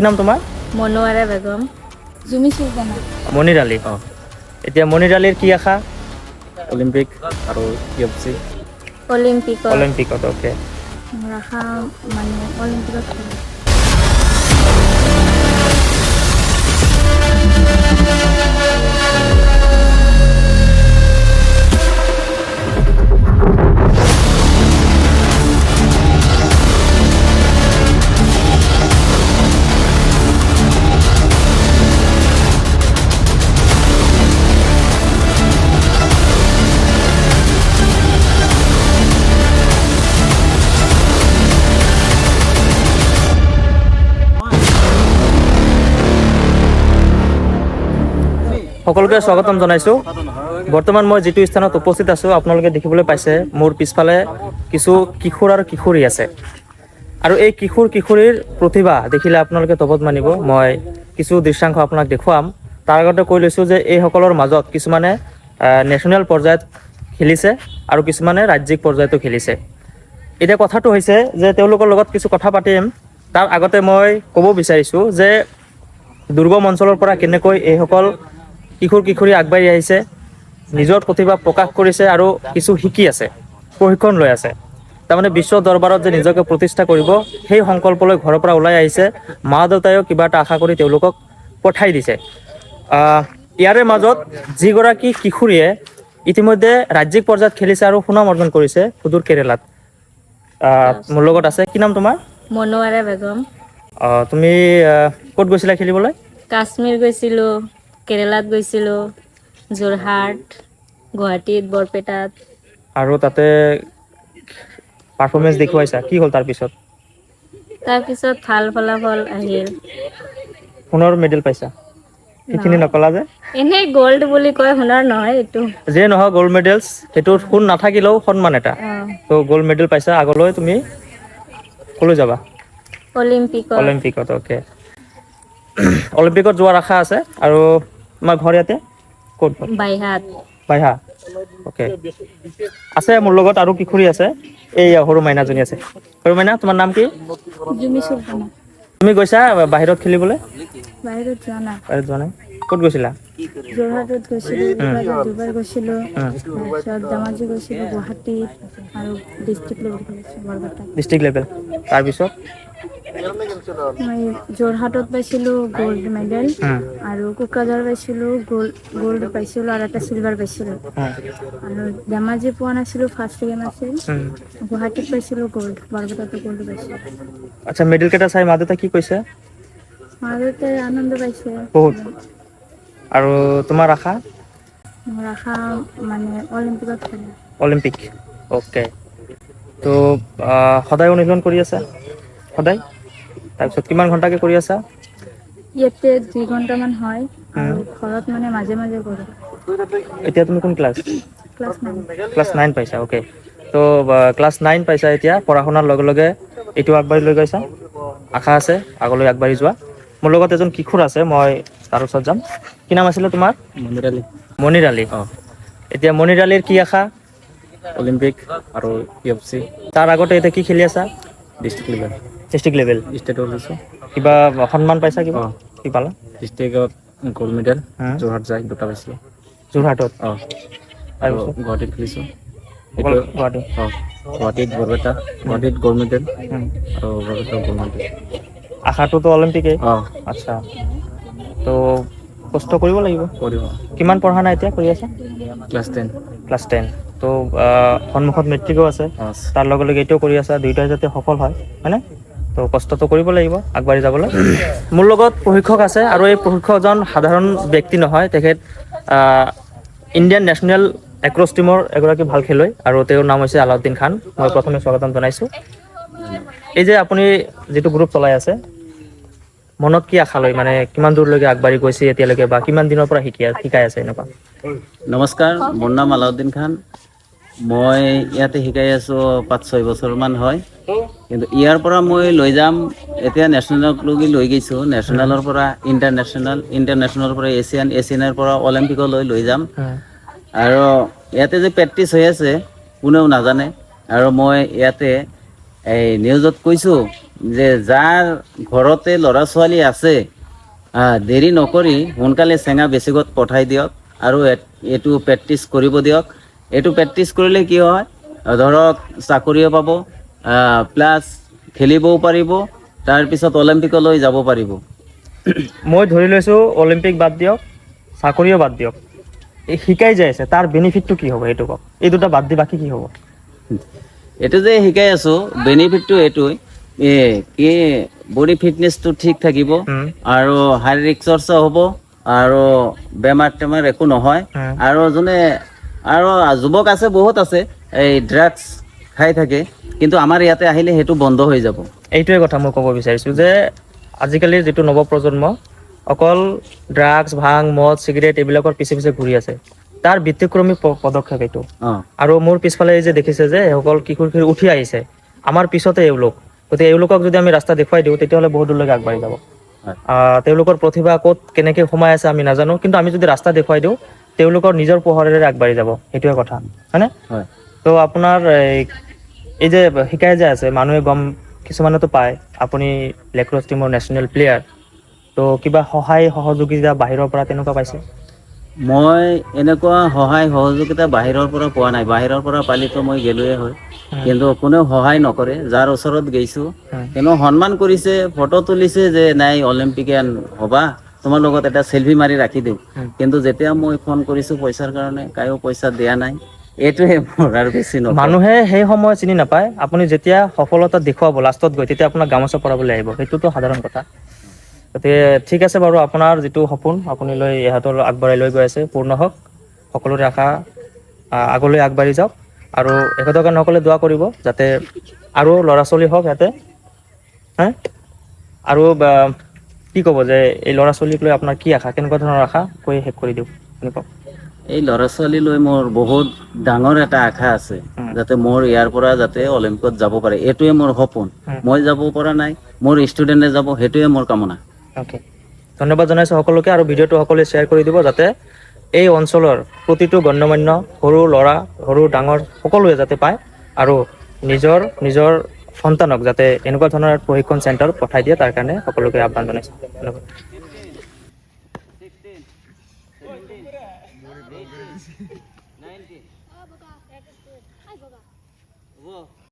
নাম তোমাৰ? মনোয়াৰা বেগম। জুমি সুলতানা। মনিৰ আলী। এতিয়া মনিৰ আলীৰ কি আশা? অলিম্পিক আৰু UFC অলিম্পিকত ওকে। মোৰ আশা মানে অলিম্পিকত খেলা। সকলোকে স্বাগতম জনাইছোঁ। বৰ্তমান মই যিটো স্থানত উপস্থিত আছোঁ আপোনালোকে দেখিবলৈ পাইছে মোৰ পিছফালে কিছু কিশোৰ আৰু কিশোৰী আছে আৰু এই কিশোৰ কিশোৰীৰ প্ৰতিভা দেখিলে আপোনালোকে তবত মানিব। মই কিছু দৃশ্যাংশ আপোনাক দেখুৱাম। তাৰ আগতে কৈ লৈছোঁ যে এইসকলৰ মাজত কিছুমানে নেশ্যনেল পৰ্যায়ত খেলিছে আৰু কিছুমানে ৰাজ্যিক পৰ্যায়তো খেলিছে। এতিয়া কথাটো হৈছে যে তেওঁলোকৰ লগত কিছু কথা পাতিম। তাৰ আগতে মই ক'ব বিচাৰিছোঁ যে দুৰ্গম অঞ্চলৰ পৰা কেনেকৈ এইসকল কিশোৰ কিশোৰী আগবাঢ়ি আহিছে, নিজৰ প্ৰতিভা প্ৰকাশ কৰিছে আৰু কিছু শিকি আছে, প্ৰশিক্ষণ লৈ আছে। তাৰমানে বিশ্ব দৰবাৰত যে নিজকে প্ৰতিষ্ঠা কৰিব সেই সংকল্প লৈ ঘৰৰ পৰা ওলাই আহিছে। মা দেউতায়েও কিবা এটা আশা কৰি তেওঁলোকক পঠাই দিছে। ইয়াৰে মাজত যিগৰাকী কিশোৰীয়ে ইতিমধ্যে ৰাজ্যিক পৰ্যায়ত খেলিছে আৰু সুনাম অৰ্জন কৰিছে সুদূৰ কেৰেলাত। মোৰ লগত আছে, কি নাম তোমাৰ? মনোয়াৰা বেগম। তুমি ক'ত গৈছিলা খেলিবলৈ? কাশ্মীৰ গৈছিলোঁ, কেৰেলাত গৈছিলোঁ, যোৰহাট, গুৱাহাটীত, বৰপেটাত। আৰু তাতে পাৰফৰ্মেঞ্চ দেখুৱাইছা, কি হ'ল তাৰপিছত? তাৰপিছত ভাল ফলাফল আহিল। সোণৰ মেডেল পাইছা, সেইখিনি নকলা যে? এনেই গ'ল্ড বুলি কয়, সোণৰ নহয় এইটো। যিয়ে নহয় গ'ল্ড মেডেলছ, সেইটো সোণ নাথাকিলেও সন্মান এটা। ত' গ'ল্ড মেডেল পাইছা, আগলৈ তুমি ক'লৈ যাবা? অলিম্পিকত ওকে। অলিম্পিকত যোৱাৰ আশা আছে। আৰু তোমাৰ ঘৰ ইয়াতে ক'ত? বাইহাট। বাইহাট ওকে। আছে মোৰ লগত আৰু কিশোৰী আছে, এইয়া সৰু মাইনাজনী আছে। সৰু মাইনা, তোমাৰ নাম কি? জুমি সুলতানা। তুমি গৈছা বাহিৰত খেলিবলৈ? বাহিৰত যোৱা নাই। বাহিৰত যোৱা নাই, ক'ত গৈছিলা? যোৰহাটত গৈছিলোঁ, দুবাৰ গৈছিলোঁ, তাৰপিছত ধেমাজি গৈছিলোঁ, গুৱাহাটীত আৰু ডিষ্ট্ৰিক্ট লেভেল খেলিছোঁ বৰপেটাত। ডিষ্ট্ৰিক্ট লেভেল, তাৰপিছত? মই যোৰহাটত পাইছিলোঁ গ'ল্ড মেডেল আৰু কোকৰাঝাৰ পাইছিলোঁ গ'ল্ড পাইছিলোঁ আৰু এটা চিলভাৰ পাইছিলোঁ। আৰু ধেমাজি পোৱা নাছিলোঁ, ফাৰ্ষ্ট গেম আছিল। গুৱাহাটীত পাইছিলোঁ গ'ল্ড, বৰপেটাতো গ'ল্ড পাইছিলোঁ। আচ্ছা, মেডেল কেইটা চাই মা দেউতাই কি কৈছে? মা দেউতাই আনন্দ পাইছে বহুত। আৰু তোমাৰ আশা? মোৰ আশা মানে অলিম্পিকত খেলা। Olympic okay. ত' সদায় অনুশীলন কৰি আছা? সদায়? তাৰপিছত কিমান ঘণ্টাকৈ কৰি আছা? ইয়াতে 2 ঘণ্টামান হয় আৰু ঘৰত মানে মাজে মাজে কৰোঁ। এতিয়া তুমি কোন ক্লাছ? ক্লাছ 9। ক্লাছ 9 পাইছা ওকে। ত' ক্লাছ 9 পাইছা এতিয়া, পঢ়া শুনাৰ লগে লগে এইটো আগবাঢ়ি লৈ গৈছা, আশা আছে আগলৈ আগবাঢ়ি যোৱা। মোৰ লগত এজন কিশোৰ আছে, মই তাৰ ওচৰত যাম। কি নাম আছিলে তোমাৰ? মনিৰ আলী। মনিৰ আলী। এতিয়া মনিৰ আলীৰ কি আশা? অলিম্পিক আৰু UFC তাৰ আগতে এতিয়া কি খেলি আছা? District level. ষ্টেটত গৈছোঁ। কিবা সন্মান পাইছা, কিবা কি পালা? ডিষ্ট্ৰিক্টত গ'ল্ড মেডেল, যোৰহাট যায় 2টা পাইছিলোঁ। যোৰহাটত আৰু তাৰপিছত গুৱাহাটীত খেলিছোঁ। অকল গুৱাহাটী? গুৱাহাটীত বৰপেটা, গুৱাহাটীত গ'ল্ড মেডেল আৰু বৰপেটাত গ'ল্ড মেডেল। আশাটোতো অলিম্পিকেই? আচ্ছা, তো কষ্ট কৰিব লাগিব। কিমান পঢ়া নাই এতিয়া কৰি আছা? ক্লাছ 10। ক্লাছ 10। তো সন্মুখত মেট্ৰিকো আছে, তাৰ লগে লগে এইটোও কৰি আছা, দুয়োটাই যাতে সফল হয়, হয়নে? তো কষ্টটো কৰিব লাগিব আগবাঢ়ি যাবলৈ। মোৰ লগত প্ৰশিক্ষক আছে আৰু এই প্ৰশিক্ষকজন সাধাৰণ ব্যক্তি নহয়, তেখেত ইণ্ডিয়ান নেশ্যনেল এক্ৰছ টীমৰ এগৰাকী ভাল খেলুৱৈ আৰু তেওঁৰ নাম হৈছে আলাউদ্দিন খান। মই প্ৰথমে স্বাগতম জনাইছোঁ। এই যে আপুনি যিটো গ্ৰুপ চলাই আছে, মনত কি আশা লৈ, মানে কিমান দূৰলৈকে আগবাঢ়ি গৈছে এতিয়ালৈকে, বা কিমান দিনৰ পৰা শিকাই আছে এনেকুৱা? নমস্কাৰ, মোৰ নাম আলাউদ্দিন খান। মই ইয়াতে শিকাই আছোঁ 5-6 বছৰমান হয়। কিন্তু ইয়াৰ পৰা মই লৈ যাম, এতিয়া নেশ্যনেললৈকে লৈ গৈছোঁ, নেশ্যনেলৰ পৰা ইণ্টাৰনেশ্যনেলৰ পৰা এছিয়ানৰ পৰা অলিম্পিকলৈ লৈ যাম। আৰু ইয়াতে যে প্ৰেক্টিচ হৈ আছে কোনেও নাজানে, আৰু মই ইয়াতে এই নিউজত কৈছোঁ যে যাৰ ঘৰতে ল'ৰা ছোৱালী আছে দেৰি নকৰি সোনকালে চেঙা বেছিকত পঠাই দিয়ক আৰু এইটো প্ৰেক্টিচ কৰিব দিয়ক। এইটো প্ৰেক্টিচ কৰিলে কি হয়, ধৰক চাকৰিও পাব, প্লাছ খেলিবও পাৰিব, তাৰপিছত অলিম্পিকলৈ যাব পাৰিব। মই ধৰি লৈছোঁ অলিম্পিক বাদ দিয়ক, চাকৰিও বাদ দিয়ক, এই শিকাই যাই আছে তাৰ বেনিফিটটো কি হ'ব এইটো কওক। এই দুটা বাদ দি বাকী কি হ'ব? এইটো যে শিকাই আছোঁ বেনিফিটটো এইটোৱে কি বডি ফিটনেছটো ঠিক থাকিব আৰু শাৰীৰিক চৰ্চা হ'ব আৰু বেমাৰ টেমাৰ একো নহয়। আৰু যোনে আৰু যুৱক আছে বহুত আছে এই ড্ৰাগছ খাই থাকে, কিন্তু আমাৰ ইয়াতে আহিলে সেইটো বন্ধ হৈ যাব। এইটোৱে কথা মই ক'ব বিচাৰিছোঁ যে আজিকালিৰ যিটো নৱপ্ৰজন্ম অকল ড্ৰাগছ, ভাং, মদ, চিগাৰেট এইবিলাকৰ পিছে পিছে ঘূৰি আছে। তাৰ ব্যতিক্ৰমী পদক্ষেপ এইটো। আৰু মোৰ পিছফালে এই যে দেখিছে যে এইসকল কিশোৰ উঠি আহিছে, আমাৰ পিছতে এওঁলোক, গতিকে এওঁলোকক যদি আমি ৰাস্তা দেখুৱাই দিওঁ তেতিয়াহ'লে বহুত দূৰলৈকে আগবাঢ়ি যাব। তেওঁলোকৰ প্ৰতিভা ক'ত কেনেকৈ সোমাই আছে আমি নাজানো, কিন্তু আমি যদি ৰাস্তা দেখুৱাই দিওঁ তেওঁলোকৰ নিজৰ পোহৰেৰে আগবাঢ়ি যাব, সেইটোৱে কথা হয়নে? তো আপোনাৰ এই যে শিকাই যে আছে মানুহে গম কিছুমানেতো পায় আপুনি লেক্ৰছ টিমৰ নেশ্যনেল প্লেয়াৰ, তো কিবা সহায় সহযোগিতা বাহিৰৰ পৰা তেনেকুৱা পাইছে? মই এনেকুৱা সহায় সহযোগিতা বাহিৰৰ পৰা পোৱা নাই। বাহিৰৰ পৰা পালিতো মই গেলোৱে হয়, কিন্তু কোনেও সহায় নকৰে। যাৰ ওচৰত গৈছোঁ তেওঁ সন্মান কৰিছে, ফটো তুলিছে যে নাই অলিম্পিকিয়ান হ'বা, তোমাৰ লগত এটা চেলফি মাৰি ৰাখি দিওঁ। কিন্তু যেতিয়া মই ফোন কৰিছোঁ পইচাৰ কাৰণে, কায়ো পইচা দিয়া নাই। এইটোৱে মোৰ আৰু বেছি নকওঁ। মানুহে সেই সময় চিনি নাপায়, আপুনি যেতিয়া সফলতা দেখুৱাব লাষ্টত গৈ তেতিয়া আপোনাক গামোচা পৰাবলৈ আহিব, সেইটোতো সাধাৰণ কথা। গতিকে ঠিক আছে বাৰু, আপোনাৰ যিটো সপোন আপুনি লৈ ইহঁতৰ আগবঢ়াই লৈ গৈ আছে পূৰ্ণ হওক, সকলোৰে আশা আগলৈ আগবাঢ়ি যাওক। আৰু এখেতৰ কাৰণে সকলোৱে দোৱা কৰিব যাতে আৰু ল'ৰা ছোৱালী হওক ইয়াতে আৰু কি ক'ব যে এই ল'ৰা ছোৱালীক লৈ আপোনাৰ কি আশা, কেনেকুৱা ধৰণৰ আশা কৈ শেষ কৰি দিওঁ আপুনি কওক। এই ল'ৰা ছোৱালীলৈ মোৰ বহুত ডাঙৰ এটা আশা আছে, যাতে মোৰ ইয়াৰ পৰা যাতে অলিম্পিকত যাব পাৰে, এইটোৱে মোৰ সপোন। মই যাব পৰা নাই, মোৰ ষ্টুডেণ্টে যাব, সেইটোৱে মোৰ কামনা। অ'কে, ধন্যবাদ জনাইছোঁ সকলোকে, আৰু ভিডিঅ'টো সকলোৱে শ্বেয়াৰ কৰি দিব যাতে এই অঞ্চলৰ প্ৰতিটো গণ্যমান্য সৰু ল'ৰা সৰু ডাঙৰ সকলোৱে যাতে পায় আৰু নিজৰ সন্তানক যাতে এনেকুৱা ধৰণৰ প্ৰশিক্ষণ চেণ্টাৰত পঠাই দিয়ে তাৰ কাৰণে সকলোকে আহ্বান জনাইছোঁ। ধন্যবাদ।